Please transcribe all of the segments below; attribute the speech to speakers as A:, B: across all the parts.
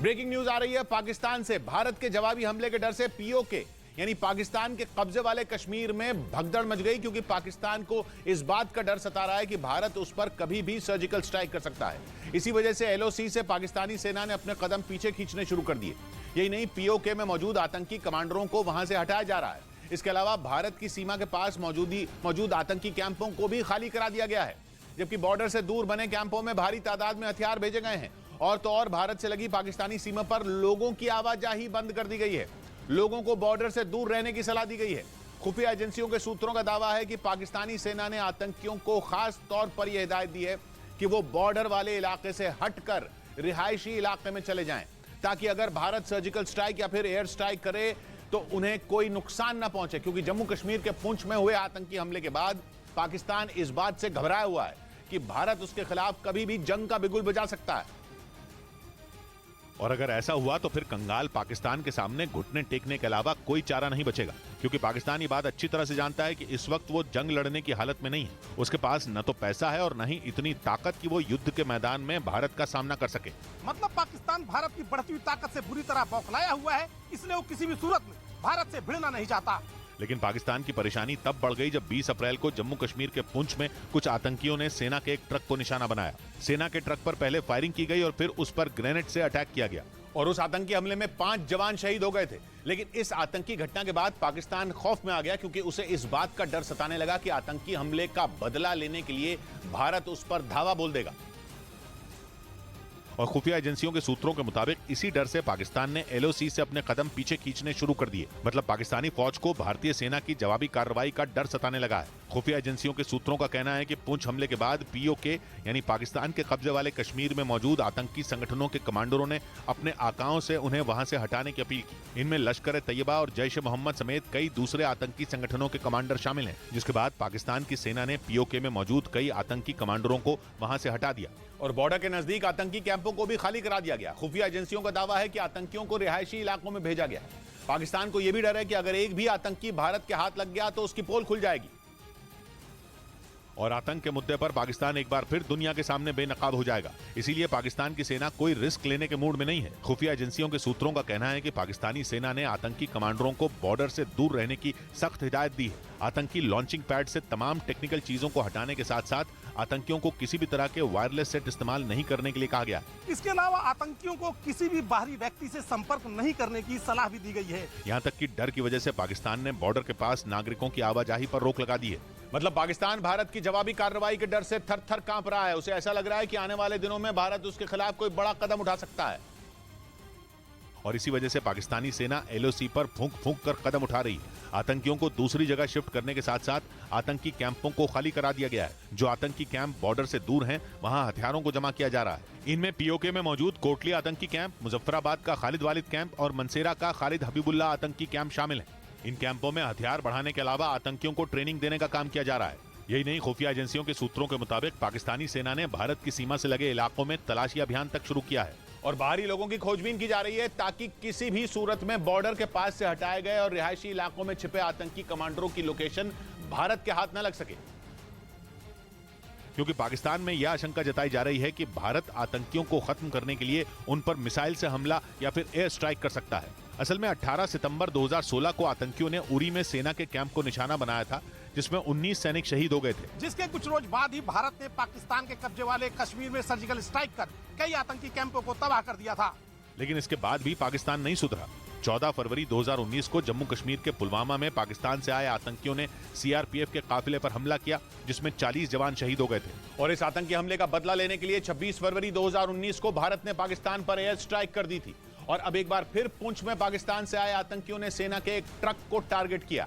A: Breaking news आ रही है पाकिस्तान से। भारत के जवाबी हमले के डर से पीओके यानी पाकिस्तान के कब्जे वाले कश्मीर में भगदड़ मच गई, क्योंकि पाकिस्तान को इस बात का डर सता रहा है कि भारत उस पर कभी भी सर्जिकल स्ट्राइक कर सकता है। इसी वजह से एलओसी से पाकिस्तानी सेना ने अपने कदम पीछे खींचने शुरू कर दिए। यही नहीं, पीओके में मौजूद आतंकी कमांडरों को वहां से हटाया जा रहा है। इसके अलावा भारत की सीमा के पास मौजूद आतंकी कैंपों को भी खाली करा दिया गया है, जबकि बॉर्डर से दूर बने कैंपों में भारी तादाद में हथियार भेजे गए हैं। और तो और भारत से लगी पाकिस्तानी सीमा पर लोगों की आवाजाही बंद कर दी गई है। लोगों को बॉर्डर से दूर रहने की सलाह दी गई है। खुफिया एजेंसियों के सूत्रों का दावा है कि पाकिस्तानी सेना ने आतंकियों को खास तौर पर यह हिदायत दी है कि वो बॉर्डर वाले इलाके से हटकर रिहायशी इलाके में चले जाएं, ताकि अगर भारत सर्जिकल स्ट्राइक या फिर एयर स्ट्राइक करे तो उन्हें कोई नुकसान ना पहुंचे। क्योंकि जम्मू कश्मीर के पुंछ में हुए आतंकी हमले के बाद पाकिस्तान इस बात से घबराया हुआ है कि भारत उसके खिलाफ कभी भी जंग का बिगुल बजा सकता है।
B: और अगर ऐसा हुआ तो फिर कंगाल पाकिस्तान के सामने घुटने टेकने के अलावा कोई चारा नहीं बचेगा, क्योंकि पाकिस्तान ये बात अच्छी तरह से जानता है कि इस वक्त वो जंग लड़ने की हालत में नहीं है। उसके पास न तो पैसा है और न ही इतनी ताकत कि वो युद्ध के मैदान में भारत का सामना कर सके।
C: मतलब पाकिस्तान भारत की बढ़ती हुई ताकत से बुरी तरह बौखलाया हुआ है, इसलिए वो किसी भी सूरत में भारत से भिड़ना नहीं चाहता।
B: लेकिन पाकिस्तान की परेशानी तब बढ़ गई जब 20 अप्रैल को जम्मू कश्मीर के पुंछ में कुछ आतंकियों ने सेना के एक ट्रक को निशाना बनाया। सेना के ट्रक पर पहले फायरिंग की गई और फिर उस पर ग्रेनेड से अटैक किया गया
A: और उस आतंकी हमले में 5 जवान शहीद हो गए थे। लेकिन इस आतंकी घटना के बाद पाकिस्तान खौफ में आ गया, क्योंकि उसे इस बात का डर सताने लगा कि आतंकी हमले का बदला लेने के लिए भारत उस पर धावा बोल देगा।
B: और खुफिया एजेंसियों के सूत्रों के मुताबिक इसी डर से पाकिस्तान ने एलओसी से अपने कदम पीछे खींचने शुरू कर दिए। मतलब पाकिस्तानी फौज को भारतीय सेना की जवाबी कार्रवाई का डर सताने लगा है। खुफिया एजेंसियों के सूत्रों का कहना है कि पुंछ हमले के बाद पीओके यानी पाकिस्तान के कब्जे वाले कश्मीर में मौजूद आतंकी संगठनों के कमांडरों ने अपने आकाओं से उन्हें वहां से हटाने की अपील की। इनमें लश्कर-ए-तैयबा और जैश-ए-मोहम्मद समेत कई दूसरे आतंकी संगठनों के कमांडर शामिल हैं, जिसके बाद पाकिस्तान की सेना ने पीओके में मौजूद कई आतंकी कमांडरों को वहां से हटा दिया
A: और बॉर्डर के नजदीक आतंकी कैंपों को भी खाली करा दिया गया। खुफिया एजेंसियों का दावा है कि आतंकियों को रिहायशी इलाकों में भेजा गया है। पाकिस्तान को यह भी डर है कि अगर एक भी आतंकी भारत के हाथ लग गया तो उसकी पोल खुल जाएगी।
B: और आतंक के मुद्दे पर पाकिस्तान एक बार फिर दुनिया के सामने बेनकाब हो जाएगा। इसीलिए पाकिस्तान की सेना कोई रिस्क लेने के मूड में नहीं है। खुफिया एजेंसियों के सूत्रों का कहना है कि पाकिस्तानी सेना ने आतंकी कमांडरों को बॉर्डर से दूर रहने की सख्त हिदायत दी है। आतंकी लॉन्चिंग पैड से तमाम टेक्निकल चीजों को हटाने के साथ साथ आतंकियों को किसी भी तरह के वायरलेस सेट इस्तेमाल नहीं करने के लिए कहा गया।
C: इसके अलावा आतंकियों को किसी भी बाहरी व्यक्ति से संपर्क नहीं करने की सलाह भी दी गई है।
B: यहाँ तक कि डर की वजह से पाकिस्तान ने बॉर्डर के पास नागरिकों की आवाजाही पर रोक लगा दी है।
A: मतलब पाकिस्तान भारत की जवाबी कार्रवाई के डर से थर थर कांप रहा है। उसे ऐसा लग रहा है कि आने वाले दिनों में भारत उसके खिलाफ कोई बड़ा कदम उठा सकता है।
B: और इसी वजह से पाकिस्तानी सेना एलओसी पर फूंक फूंक कर कदम उठा रही है। आतंकियों को दूसरी जगह शिफ्ट करने के साथ साथ आतंकी कैंपों को खाली करा दिया गया है। जो आतंकी कैंप बॉर्डर से दूर हैं, वहां हथियारों को जमा किया जा रहा है। इनमें पीओके में मौजूद कोटली आतंकी कैंप, मुजफ्फराबाद का खालिद वालिद कैंप और मनसेरा का खालिद हबीबुल्ला आतंकी कैंप शामिल है। इन कैंपों में हथियार बढ़ाने के अलावा आतंकियों को ट्रेनिंग देने का काम किया जा रहा है। यही नहीं, खुफिया एजेंसियों के सूत्रों के मुताबिक पाकिस्तानी सेना ने भारत की सीमा से लगे इलाकों में तलाशी अभियान तक शुरू किया है
A: और बाहरी लोगों की खोजबीन की जा रही है, ताकि किसी भी सूरत में बॉर्डर के पास से हटाए गए और रिहायशी इलाकों में छिपे आतंकी कमांडरों की लोकेशन भारत के हाथ न लग सके।
B: क्योंकि पाकिस्तान में यह आशंका जताई जा रही है कि भारत आतंकियों को खत्म करने के लिए उन पर मिसाइल से हमला या फिर एयर स्ट्राइक कर सकता है। असल में 18 सितंबर 2016 को आतंकियों ने उरी में सेना के कैंप को निशाना बनाया था, जिसमें 19 सैनिक शहीद हो गए थे।
C: जिसके कुछ रोज बाद ही भारत ने पाकिस्तान के कब्जे वाले कश्मीर में सर्जिकल स्ट्राइक कर कई आतंकी कैंपों को तबाह कर दिया था।
B: लेकिन इसके बाद भी पाकिस्तान नहीं सुधरा। 14 फरवरी 2019 को जम्मू कश्मीर के पुलवामा में पाकिस्तान से आए आतंकियों ने सीआरपीएफ के काफिले पर हमला किया, जिसमें 40 जवान शहीद हो गए थे।
A: और इस आतंकी हमले का बदला लेने के लिए 26 फरवरी 2019 को भारत ने पाकिस्तान पर एयर स्ट्राइक कर दी थी। और अब एक बार फिर पुंछ में पाकिस्तान से आए आतंकियों ने सेना के एक ट्रक को टारगेट किया।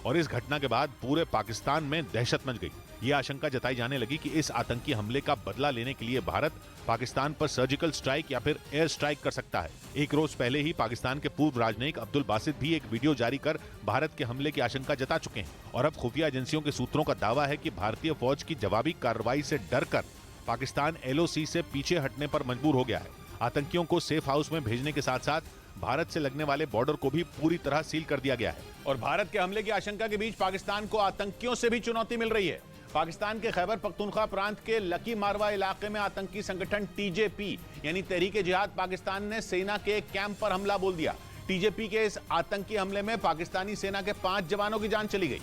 B: और इस घटना के बाद पूरे पाकिस्तान में दहशत मच गई। यह आशंका जताई जाने लगी कि इस आतंकी हमले का बदला लेने के लिए भारत पाकिस्तान पर सर्जिकल स्ट्राइक या फिर एयर स्ट्राइक कर सकता है। एक रोज पहले ही पाकिस्तान के पूर्व राजनयिक अब्दुल बासित भी एक वीडियो जारी कर भारत के हमले की आशंका जता चुके हैं। और अब खुफिया एजेंसियों के सूत्रों का दावा है कि भारतीय फौज की जवाबी कार्रवाई से डरकर पाकिस्तान एलओसी से पीछे हटने पर मजबूर हो गया है। आतंकियों को सेफ हाउस में भेजने के साथ साथ भारत से लगने वाले बॉर्डर को भी पूरी तरह सील कर दिया गया है।
A: और भारत के हमले की आशंका के बीच पाकिस्तान को आतंकियों से भी चुनौती मिल रही है। पाकिस्तान के खैबर पख्तूनख्वा प्रांत के लकी मारवा इलाके में आतंकी संगठन टीजेपी यानी तहरीक-ए-जिहाद पाकिस्तान ने सेना के एक कैंप पर हमला बोल दिया। टीजेपी के इस आतंकी हमले में पाकिस्तानी सेना के 5 जवानों की जान चली गई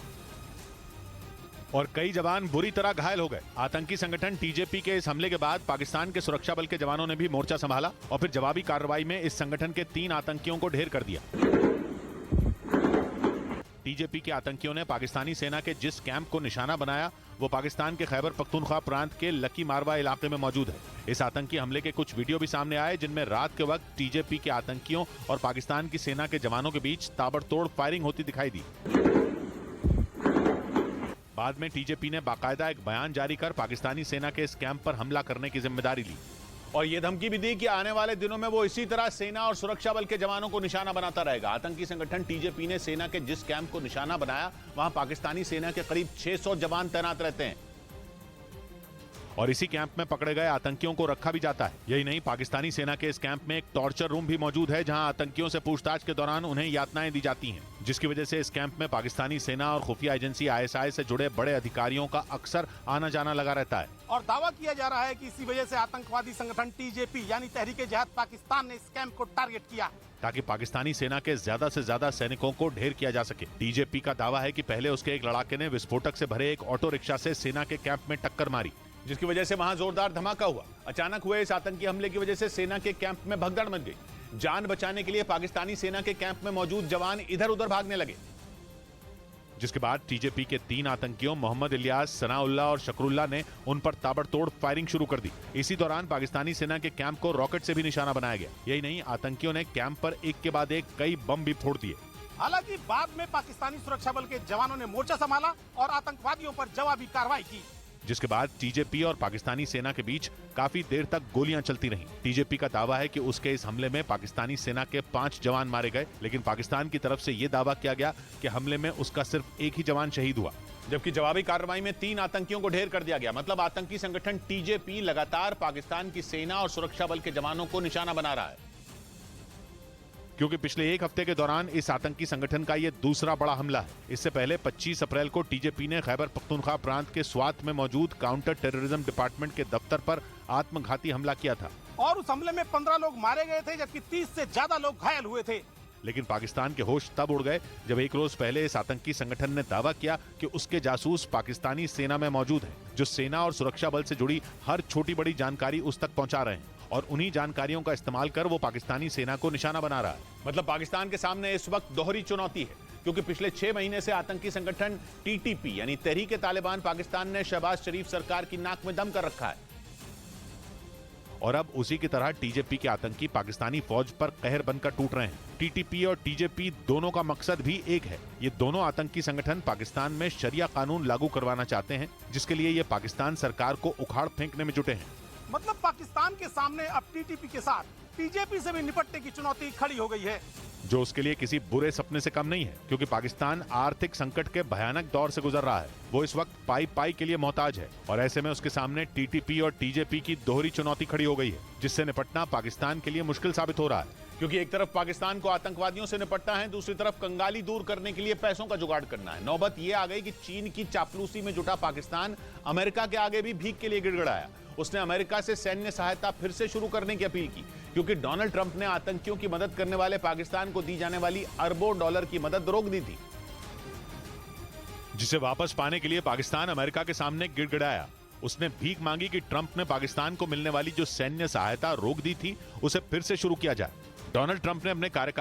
B: और कई जवान बुरी तरह घायल हो गए। आतंकी संगठन टीजेपी के इस हमले के बाद पाकिस्तान के सुरक्षा बल के जवानों ने भी मोर्चा संभाला और फिर जवाबी कार्रवाई में इस संगठन के 3 आतंकियों को ढेर कर दिया। टीजेपी के आतंकियों ने पाकिस्तानी सेना के जिस कैंप को निशाना बनाया वो पाकिस्तान के खैबर पख्तूनख्वा प्रांत के लकी मारवा इलाके में मौजूद है। इस आतंकी हमले के कुछ वीडियो भी सामने आए जिनमें रात के वक्त टीजेपी के आतंकियों और पाकिस्तान की सेना के जवानों के बीच ताबड़तोड़ फायरिंग होती दिखाई दी। बाद में टीजेपी ने बाकायदा एक बयान जारी कर पाकिस्तानी सेना के इस कैंप पर हमला करने की जिम्मेदारी ली
A: और यह धमकी भी दी कि आने वाले दिनों में वो इसी तरह सेना और सुरक्षा बल के जवानों को निशाना बनाता रहेगा। आतंकी संगठन टीजेपी ने सेना के जिस कैंप को निशाना बनाया वहां पाकिस्तानी सेना के करीब 600 जवान तैनात रहते हैं
B: और इसी कैंप में पकड़े गए आतंकियों को रखा भी जाता है। यही नहीं, पाकिस्तानी सेना के इस कैंप में एक टॉर्चर रूम भी मौजूद है जहां आतंकियों से पूछताछ के दौरान उन्हें यातनाएं दी जाती हैं, जिसकी वजह से इस कैंप में पाकिस्तानी सेना और खुफिया एजेंसी आईएसआई से जुड़े बड़े अधिकारियों का अक्सर आना जाना लगा रहता है।
C: और दावा किया जा रहा है कि इसी वजह से आतंकवादी संगठन टीजेपी यानी तहरीक-ए-जिहाद पाकिस्तान ने इस कैंप को टारगेट किया
B: ताकि पाकिस्तानी सेना के ज्यादा से ज्यादा सैनिकों को ढेर किया जा सके। टीजेपी का दावा है कि पहले उसके एक लड़ाके ने विस्फोटक से भरे एक ऑटो रिक्शा से सेना के कैंप में टक्कर मारी,
A: जिसकी वजह से वहां जोरदार धमाका हुआ। अचानक हुए इस आतंकी हमले की वजह से सेना के कैंप में भगदड़ मच गई। जान बचाने के लिए पाकिस्तानी सेना के कैंप में मौजूद जवान इधर उधर भागने लगे,
B: जिसके बाद टीजेपी के 3 आतंकियों मोहम्मद इलियास, सनाउल्लाह और शकरुल्लाह ने उन पर ताबड़तोड़ फायरिंग शुरू कर दी। इसी दौरान पाकिस्तानी सेना के कैंप को रॉकेट से भी निशाना बनाया गया। यही नहीं, आतंकियों ने कैंप पर एक के बाद एक कई बम भी फोड़ दिए।
C: हालांकि बाद में पाकिस्तानी सुरक्षा बल के जवानों ने मोर्चा संभाला और आतंकवादियों पर जवाबी कार्रवाई की,
B: जिसके बाद टीजेपी और पाकिस्तानी सेना के बीच काफी देर तक गोलियां चलती रहीं। टीजेपी का दावा है कि उसके इस हमले में पाकिस्तानी सेना के 5 जवान मारे गए, लेकिन पाकिस्तान की तरफ से यह दावा किया गया कि हमले में उसका सिर्फ एक ही जवान शहीद हुआ,
A: जबकि जवाबी कार्रवाई में 3 आतंकियों को ढेर कर दिया गया। मतलब आतंकी संगठन टीजेपी लगातार पाकिस्तान की सेना और सुरक्षा बल के जवानों को निशाना बना रहा है,
B: क्योंकि पिछले एक हफ्ते के दौरान इस आतंकी संगठन का यह दूसरा बड़ा हमला है। इससे पहले 25 अप्रैल को टीजेपी ने खैबर पख्तूनख्वा प्रांत के स्वात में मौजूद काउंटर टेररिज्म डिपार्टमेंट के दफ्तर पर आत्मघाती हमला किया था
C: और उस हमले में 15 लोग मारे गए थे जबकि 30 से ज्यादा लोग घायल हुए थे।
B: लेकिन पाकिस्तान के होश तब उड़ गए जब एक रोज पहले इस आतंकी संगठन ने दावा किया कि उसके जासूस पाकिस्तानी सेना में मौजूद हैं, जो सेना और सुरक्षा बल से जुड़ी हर छोटी बड़ी जानकारी उस तक पहुंचा रहे हैं और उन्हीं जानकारियों का इस्तेमाल कर वो पाकिस्तानी सेना को निशाना बना रहा है।
A: मतलब पाकिस्तान के सामने इस वक्त दोहरी चुनौती है, क्योंकि पिछले 6 महीने से आतंकी संगठन टीटीपी यानी तहरीक-ए-तालिबान पाकिस्तान ने शहबाज शरीफ सरकार की नाक में दम कर रखा है
B: और अब उसी की तरह टीजेपी के आतंकी पाकिस्तानी फौज पर कहर बनकर टूट रहे हैं। टीटीपी और टीजेपी दोनों का मकसद भी एक है। ये दोनों आतंकी संगठन पाकिस्तान में शरिया कानून लागू करवाना चाहते हैं, जिसके लिए ये पाकिस्तान सरकार को उखाड़ फेंकने में जुटे हैं।
C: मतलब पाकिस्तान के सामने अब टीटीपी के साथ टीजेपी से भी निपटने की चुनौती खड़ी हो गई है,
B: जो उसके लिए किसी बुरे सपने से कम नहीं है, क्योंकि पाकिस्तान आर्थिक संकट के भयानक दौर से गुजर रहा है। वो इस वक्त पाई के लिए मोहताज है और ऐसे में उसके सामने टीटीपी और टीजेपी की दोहरी चुनौती खड़ी हो गई है, जिससे निपटना पाकिस्तान के लिए मुश्किल साबित हो रहा है।
A: क्योंकि एक तरफ पाकिस्तान को आतंकवादियों से निपटना है, दूसरी तरफ कंगाली दूर करने के लिए पैसों का जुगाड़ करना है। नौबत ये आ गई कि चीन की चापलूसी में जुटा पाकिस्तान अमेरिका के आगे भी भीख के लिए गिड़गिड़ाया। उसने अमेरिका से सैन्य सहायता फिर से शुरू करने की अपील की, क्योंकि डोनाल्ड ट्रंप ने आतंकियों की मदद करने वाले पाकिस्तान को दी जाने वाली अरबों डॉलर की मदद रोक दी थी,
B: जिसे वापस पाने के लिए पाकिस्तान अमेरिका के सामने गिड़गिड़ाया। उसने भीख मांगी कि ट्रंप ने पाकिस्तान को मिलने वाली जो सैन्य सहायता रोक दी थी उसे फिर से शुरू किया जाए। डोनाल्ड ट्रंप ने अपने कार्यकाल